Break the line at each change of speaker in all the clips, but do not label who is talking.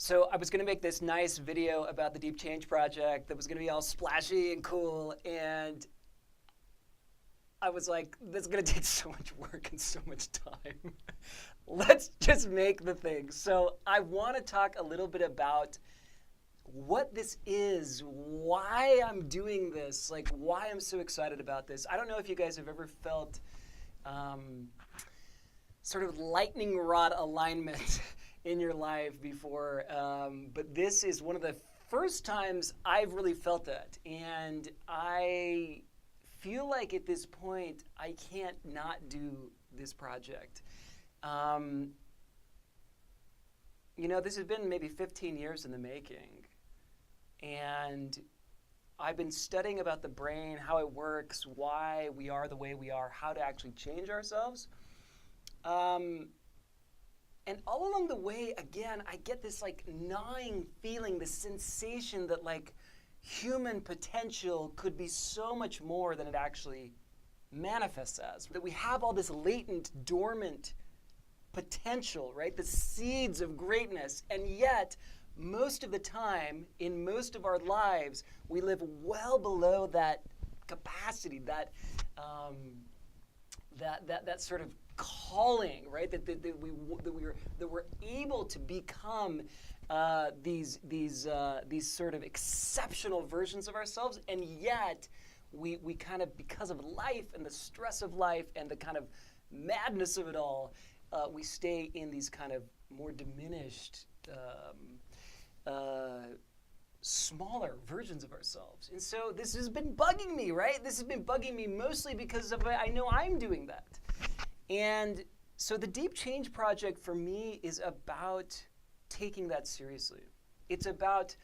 So I was going to make this nice video about the Deep Change Project that was going to be all splashy and cool, and I was like, this is going to take so much work and so much time. Let's just make the thing. So I want to talk a little bit about what this is, why I'm doing this, like why I'm so excited about this. I don't know if you guys have ever felt sort of lightning rod alignment in your life before, but this is one of the first times I've really felt that, and I feel like at this point I can't not do this project. This has been maybe 15 years in the making, and I've been studying about the brain, how it works, why we are the way we are, how to actually change ourselves. And all along the way, again, I get this like gnawing feeling, this sensation that like human potential could be so much more than it actually manifests as. That we have all this latent, dormant potential, right? The seeds of greatness. And yet, most of the time, in most of our lives, we live well below that capacity, that sort of calling, right? That we're able to become these sort of exceptional versions of ourselves, and yet we kind of, because of life and the stress of life and the kind of madness of it all, we stay in these kind of more diminished, smaller versions of ourselves. And so this has been bugging me, right? This has been bugging me mostly because I know I'm doing that. And so the Deep Change Project for me is about taking that seriously. It's about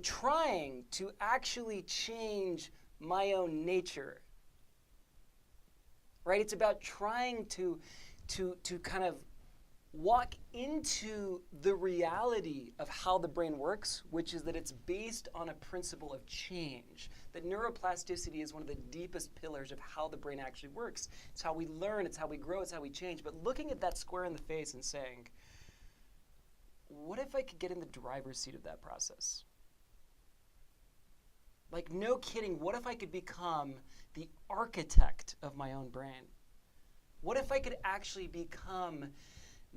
trying to actually change my own nature, right? It's about trying to kind of walk into the reality of how the brain works, which is that it's based on a principle of change. That neuroplasticity is one of the deepest pillars of how the brain actually works. It's how we learn, it's how we grow, it's how we change. But looking at that square in the face and saying, what if I could get in the driver's seat of that process? Like, no kidding, what if I could become the architect of my own brain? What if I could actually become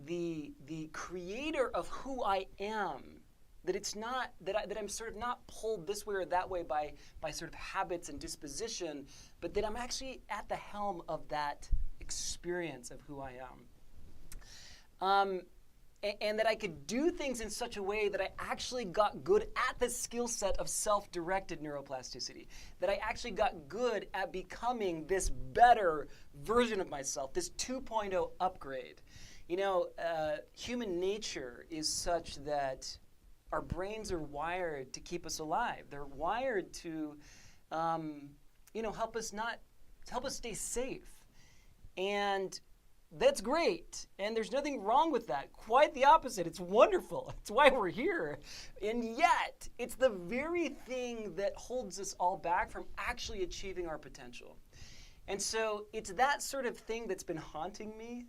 the creator of who I am? That it's not that I'm sort of not pulled this way or that way by sort of habits and disposition, but that I'm actually at the helm of that experience of who I am. And that I could do things in such a way that I actually got good at the skill set of self-directed neuroplasticity. That I actually got good at becoming this better version of myself, this 2.0 upgrade. Human nature is such that our brains are wired to keep us alive. They're wired to, help us stay safe. And that's great. And there's nothing wrong with that. Quite the opposite. It's wonderful. It's why we're here. And yet, it's the very thing that holds us all back from actually achieving our potential. And so it's that sort of thing that's been haunting me.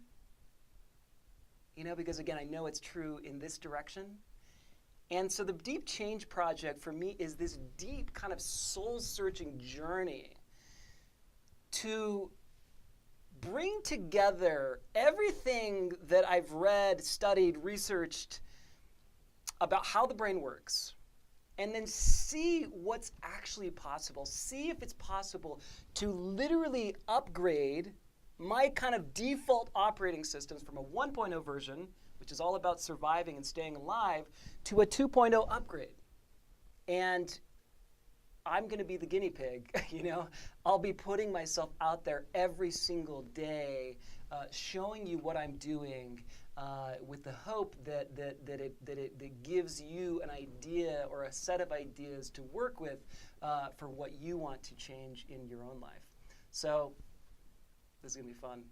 Because again, I know it's true in this direction. And so the Deep Change Project for me is this deep kind of soul-searching journey to bring together everything that I've read, studied, researched about how the brain works, and then see what's actually possible. See if it's possible to literally upgrade my kind of default operating systems from a 1.0 version, which is all about surviving and staying alive, to a 2.0 upgrade. And I'm going to be the guinea pig. I'll be putting myself out there every single day, showing you what I'm doing, with the hope that it gives you an idea or a set of ideas to work with for what you want to change in your own life. So this is going to be fun.